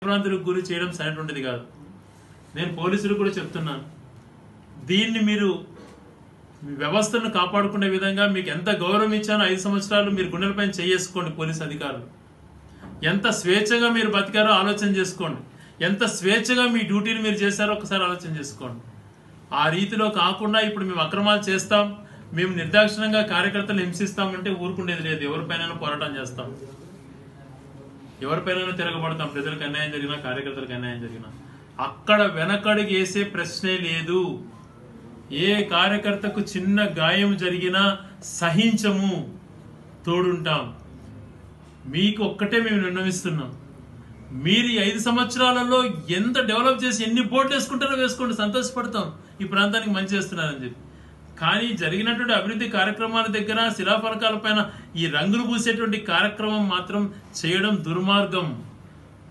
భయభ్రాంతులకు గురి చేయడం సరైనటువంటిది కాదు. నేను పోలీసులకు కూడా చెప్తున్నాను, దీన్ని మీరు వ్యవస్థను కాపాడుకునే విధంగా మీకు ఎంత గౌరవం ఇచ్చానో 5 సంవత్సరాలు మీరు గుండెలపైన చేసుకోండి. పోలీసు అధికారులు ఎంత స్వేచ్ఛగా మీరు బతికారో ఆలోచన చేసుకోండి. ఎంత స్వేచ్ఛగా మీ డ్యూటీని మీరు చేశారో ఒకసారి ఆలోచన చేసుకోండి. ఆ రీతిలో కాకుండా ఇప్పుడు మేము అక్రమాలు చేస్తాం, మేము నిర్దాక్షిణంగా కార్యకర్తలు హింసిస్తామంటే ఊరుకుండేది లేదు. ఎవరిపైన పోరాటం చేస్తాం, ఎవరిపైన తిరగబడతాం. ప్రజలకు అన్యాయం జరిగినా, కార్యకర్తలకు అన్యాయం జరిగినా అక్కడ వెనకడుగు వేసే ప్రశ్నే లేదు. ఏ కార్యకర్తకు చిన్న గాయం జరిగినా సహించము, తోడుంటాం. మీకు ఒక్కటే మేము విన్నవిస్తున్నాం, మీరు 5 సంవత్సరాలలో ఎంత డెవలప్ చేసి ఎన్ని బోర్డులు వేసుకుంటారో వేసుకోండి, సంతోషపడతాం ఈ ప్రాంతానికి మంచి చేస్తున్నారని చెప్పి. కానీ జరిగినటువంటి అభివృద్ధి కార్యక్రమాల దగ్గర శిలాఫలకాల పైన ఈ రంగులు పూసేటువంటి కార్యక్రమం మాత్రం చేయడం దుర్మార్గం.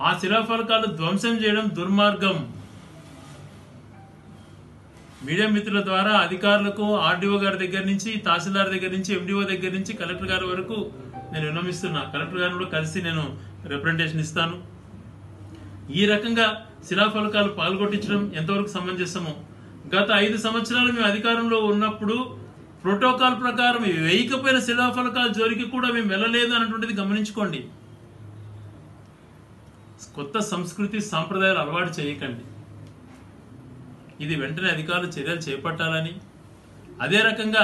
ఆ శిలాఫలకాలు ధ్వంసం చేయడం దుర్మార్గం. మీడియా మిత్రుల ద్వారా అధికారులకు ఆర్డీఓ గారి దగ్గర నుంచి, తహసీల్దార్ దగ్గర నుంచి, ఎండిఓ దగ్గర నుంచి కలెక్టర్ గారి వరకు నేను విన్నవిస్తున్నా. కలెక్టర్ గారిని కూడా కలిసి నేను రిప్రజెంటేషన్ ఇస్తాను. ఈ రకంగా శిలాఫలకాలు పాల్గొట్టించడం ఎంతవరకు సమంజసమో, గత 5 సంవత్సరాలు మేము అధికారంలో ఉన్నప్పుడు ప్రోటోకాల్ ప్రకారం వేయకపోయిన శిలాఫలకాల జోలికి కూడా మేము వెళ్ళలేదు అన్నటువంటిది గమనించుకోండి. కొత్త సంస్కృతి సాంప్రదాయాలు అలవాటు చేయకండి. ఇది వెంటనే అధికారులు చర్యలు చేపట్టాలని, అదే రకంగా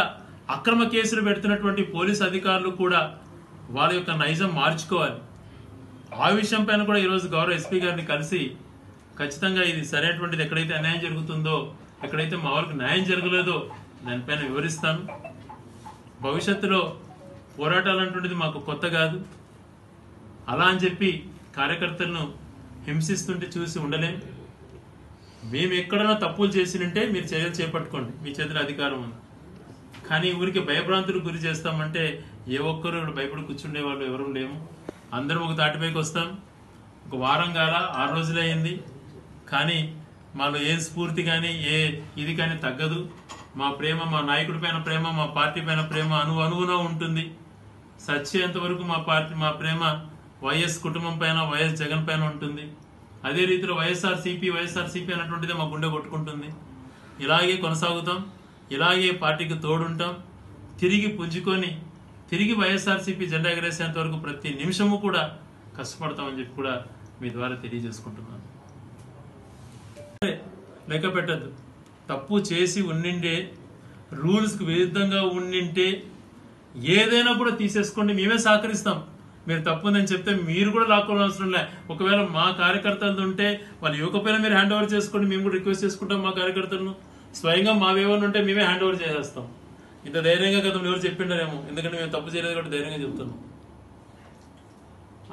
అక్రమ కేసులు పెడుతున్నటువంటి పోలీసు అధికారులు కూడా వాళ్ళ యొక్క నైజం మార్చుకోవాలి. ఆ విషయం పైన కూడా ఈరోజు గౌరవ ఎస్పీ గారిని కలిసి ఖచ్చితంగా ఇది సరైనటువంటిది, ఎక్కడైతే అన్యాయం జరుగుతుందో, ఎక్కడైతే మా వాళ్ళకి న్యాయం జరగలేదో దానిపైన వివరిస్తాను. భవిష్యత్తులో పోరాటాలు అంటుండేది మాకు కొత్త కాదు. అలా అని చెప్పి కార్యకర్తలను హింసిస్తుంటే చూసి ఉండలేం. మేము ఎక్కడైనా తప్పులు చేసినంటే మీరు చర్యలు చేపట్టుకోండి, మీ చేతిలో అధికారం ఉంది. కానీ ఊరికి భయభ్రాంతులకు గురి చేస్తామంటే ఏ ఒక్కరు భయపడి కూర్చుండే వాళ్ళు ఎవరు లేము. అందరం ఒక తాటిపైకి వస్తాం. ఒక వారం కాల 6 రోజులే అయింది, కానీ మాలో ఏ స్ఫూర్తి కానీ ఏ ఇది కానీ తగ్గదు. మా ప్రేమ, మా నాయకుడి పైన ప్రేమ, మా పార్టీ పైన ప్రేమ అణువున ఉంటుంది. సచ్చేంత వరకు మా ప్రేమ వైఎస్ కుటుంబం పైన, వైఎస్ జగన్ పైన ఉంటుంది. అదే రీతిలో వైఎస్ఆర్సీపీ అన్నటువంటిది మా గుండె కొట్టుకుంటుంది. ఇలాగే కొనసాగుతాం, ఇలాగే పార్టీకి తోడుంటాం. తిరిగి పుంజుకొని తిరిగి వైఎస్ఆర్సీపీ జెండా ఎగరేసేంత వరకు ప్రతి నిమిషము కూడా కష్టపడతామని చెప్పి కూడా మీ ద్వారా తెలియజేసుకుంటున్నాను. లెక్క పెట్టద్దు. తప్పు చేసి ఉండిండే, రూల్స్కి విరుద్ధంగా ఉండింటే ఏదైనా కూడా తీసేసుకోండి, మేమే సహకరిస్తాం. మీరు తప్పు ఉందని చెప్తే మీరు కూడా లాక్కోవాల్సిన అవసరం లే. ఒకవేళ మా కార్యకర్తలు ఉంటే వాళ్ళు ఇవ్వకపోయినా మీరు హ్యాండ్ ఓవర్ చేసుకోండి, మేము కూడా రిక్వెస్ట్ చేసుకుంటాం. మా కార్యకర్తలను స్వయంగా మావేమన్నా ఉంటే మేమే హ్యాండ్ ఓవర్ చేసేస్తాం. ఇంత ధైర్యంగా కదా ఎవరు చెప్పిండారేమో, ఎందుకంటే మేము తప్పు చేయలేదు కాబట్టి ధైర్యంగా చెప్తున్నాం.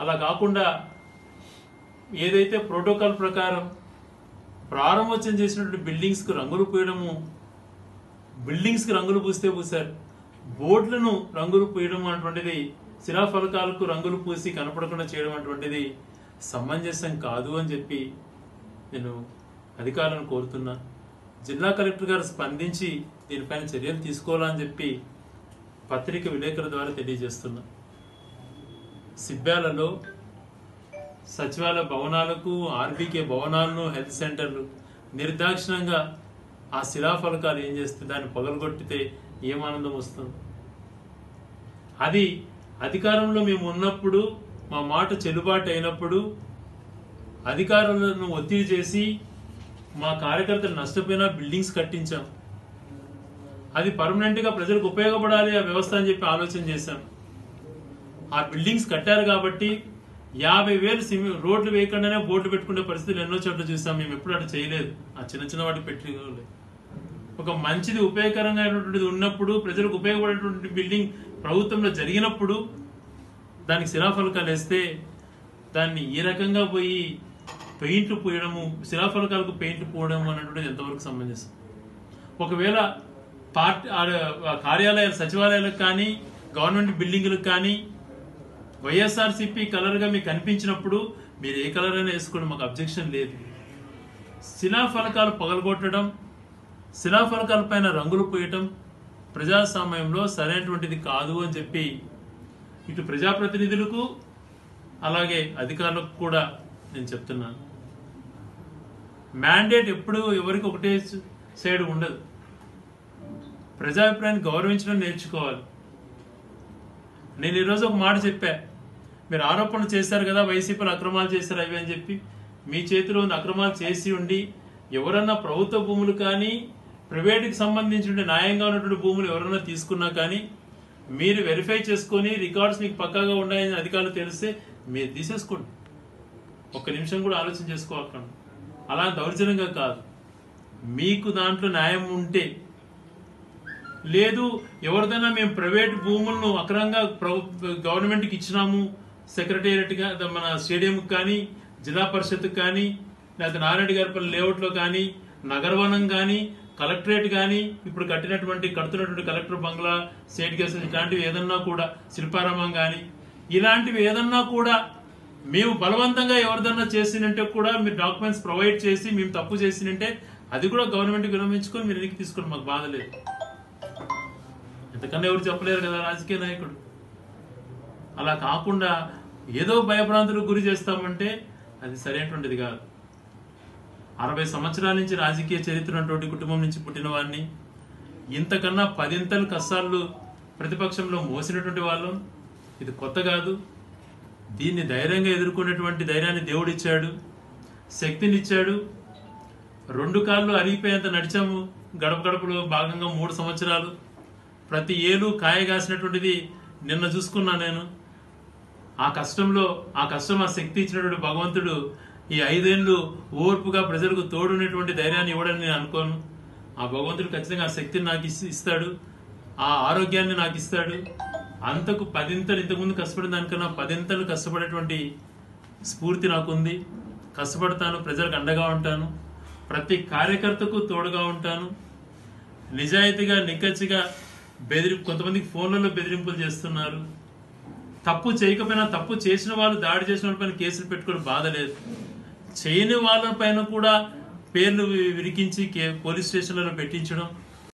అలా కాకుండా ఏదైతే ప్రోటోకాల్ ప్రకారం ప్రారంభోత్సవం చేసినటువంటి బిల్డింగ్స్కి రంగులు పూయడము, బిల్డింగ్స్కి రంగులు పూసారు, బోర్డులను రంగులు పూయడం అటువంటిది, శిలాఫలకాలకు రంగులు పూసి కనపడకుండా చేయడం అటువంటిది సమంజసం కాదు అని చెప్పి నేను అధికారులను కోరుతున్నా. జిల్లా కలెక్టర్ గారు స్పందించి దీనిపైన చర్యలు తీసుకోవాలని చెప్పి పత్రిక విలేకరుల ద్వారా తెలియజేస్తున్నా. సిబ్బ్యాలలో సచివాలయ భవనాలకు, ఆర్బీకే భవనాలను, హెల్త్ సెంటర్లు నిర్దాక్షిణంగా ఆ శిలాఫలకాలు ఏం చేస్తే దాన్ని పగలగొట్టితే ఏం ఆనందం వస్తుంది? అది అధికారంలో మేము ఉన్నప్పుడు, మా మాట చెల్లుబాటు అయినప్పుడు అధికారులను ఒత్తిడి చేసి మా కార్యకర్తలు నష్టపోయినా బిల్డింగ్స్ కట్టించాం. అది పర్మనెంట్గా ప్రజలకు ఉపయోగపడాలి ఆ వ్యవస్థ అని చెప్పి ఆలోచన చేశాం. ఆ బిల్డింగ్స్ కట్టారు కాబట్టి 50,000 రోడ్లు వేయకుండానే బోర్డు పెట్టుకునే పరిస్థితులు ఎన్నో చోట్ల చూసాం. మేము ఎప్పుడు అటు చేయలేదు. ఆ చిన్న వాటికి పెట్టి ఒక మంచిది ఉపయోగకరంగా ఉన్నప్పుడు, ప్రజలకు ఉపయోగపడేటువంటి బిల్డింగ్ ప్రభుత్వంలో జరిగినప్పుడు దానికి శిలాఫలకాలు వేస్తే దాన్ని ఈ రకంగా పోయి పెయింట్లు పూయడము, శిలాఫలకాలకు పెయింట్లు పోవడం అన్నటువంటిది ఎంతవరకు సమంజసం? ఒకవేళ కార్యాలయాలు, సచివాలయాలకు కానీ గవర్నమెంట్ బిల్డింగ్లకు కానీ వైఎస్ఆర్సీపీ కలర్గా మీకు కనిపించినప్పుడు మీరు ఏ కలర్ అయినా వేసుకోండి, మాకు అబ్జెక్షన్ లేదు. శిలాఫలకాలు పగలగొట్టడం, శిలాఫలకాల పైన రంగులు పూయటం ప్రజాస్వామ్యంలో సరైనటువంటిది కాదు అని చెప్పి ఇటు ప్రజాప్రతినిధులకు అలాగే అధికారులకు కూడా నేను చెప్తున్నాను. మ్యాండేట్ ఎప్పుడు ఎవరికి ఒకటే సైడ్ ఉండదు. ప్రజాభిప్రాయాన్ని గౌరవించడం నేర్చుకోవాలి. నేను ఈరోజు ఒక మాట చెప్పా, మీరు ఆరోపణలు చేశారు కదా వైసీపీలు అక్రమాలు చేశారు అవి అని చెప్పి. మీ చేతిలో ఉన్న అక్రమాలు చేసి ఉండి ఎవరన్నా ప్రభుత్వ భూములు కానీ ప్రైవేట్కి సంబంధించిన న్యాయంగా ఉన్నటువంటి భూములు ఎవరన్నా తీసుకున్నా కానీ మీరు వెరిఫై చేసుకొని రికార్డ్స్ మీకు పక్కాగా ఉన్నాయని అధికారులు తెలిస్తే మీరు తీసేసుకోండి. ఒక్క నిమిషం కూడా ఆలోచన చేసుకోవాలి. అలా దౌర్జన్యంగా కాదు, మీకు దాంట్లో న్యాయం ఉంటే. లేదు ఎవరిదైనా మేము ప్రైవేట్ భూములను అక్రమంగా గవర్నమెంట్కి ఇచ్చినాము, సెక్రటేరియట్గా మన స్టేడియంకి కానీ జిల్లా పరిషత్కి కానీ లేకపోతే నారాయణ గారిపల్లి లేఅవుట్లో కానీ నగరవనం కానీ కలెక్టరేట్ కానీ ఇప్పుడు కడుతున్నటువంటి కలెక్టర్ బంగ్లా స్టేట్ గెస్ట్ ఇలాంటివి ఏదన్నా కూడా శిల్పారామం కానీ ఇలాంటివి ఏదన్నా కూడా మేము బలవంతంగా ఎవరిదన్నా చేసినంటే కూడా మీరు డాక్యుమెంట్స్ ప్రొవైడ్ చేసి మేము తప్పు చేసినంటే అది కూడా గవర్నమెంట్కి విరమించుకొని మీరు వెనక్కి తీసుకోండి, మాకు బాధ లేదు. ఎంతకన్నా ఎవరు చెప్పలేరు కదా రాజకీయ నాయకుడు. అలా కాకుండా ఏదో భయభ్రాంతులకు గురి చేస్తామంటే అది సరైనటువంటిది కాదు. 60 సంవత్సరాల నుంచి రాజకీయ చరిత్ర ఉన్నటువంటి కుటుంబం నుంచి పుట్టిన వాడిని, ఇంతకన్నా 10 కష్టాలు ప్రతిపక్షంలో మోసినటువంటి వాళ్ళం. ఇది కొత్త కాదు. దీన్ని ధైర్యంగా ఎదుర్కొనేటువంటి ధైర్యాన్ని దేవుడిచ్చాడు, శక్తినిచ్చాడు. 2 కాళ్ళు అరిగిపోయేంత నడిచాము గడప గడపలో భాగంగా 3 సంవత్సరాలు. ప్రతి ఏలు కాయ కాసినటువంటిది నిన్న చూసుకున్నా నేను. ఆ కష్టం ఆ శక్తి ఇచ్చినటువంటి భగవంతుడు ఈ 5 ఏళ్ళు ఓర్పుగా ప్రజలకు తోడున్నటువంటి ధైర్యాన్ని ఇవ్వడని నేను అనుకోను. ఆ భగవంతుడు ఖచ్చితంగా ఆ శక్తిని నాకు ఇస్తాడు, ఆ ఆరోగ్యాన్ని నాకు ఇస్తాడు. అంతకు 10 ఇంతకుముందు కష్టపడిన దానికన్నా 10 కష్టపడేటువంటి స్ఫూర్తి నాకుంది. కష్టపడతాను, ప్రజలకు అండగా ఉంటాను, ప్రతి కార్యకర్తకు తోడుగా ఉంటాను. నిజాయితీగా నిక్కచ్చిగా కొంతమందికి ఫోన్లలో బెదిరింపులు చేస్తున్నారు. తప్పు చేయకపోయినా తప్పు చేసిన వాళ్ళు, దాడి చేసిన వాళ్ళపైన కేసులు పెట్టుకోవడం బాధ లేదు. చేయని వాళ్ళపైన కూడా పేర్లు విరికించి పోలీస్ స్టేషన్లలో పెట్టించడం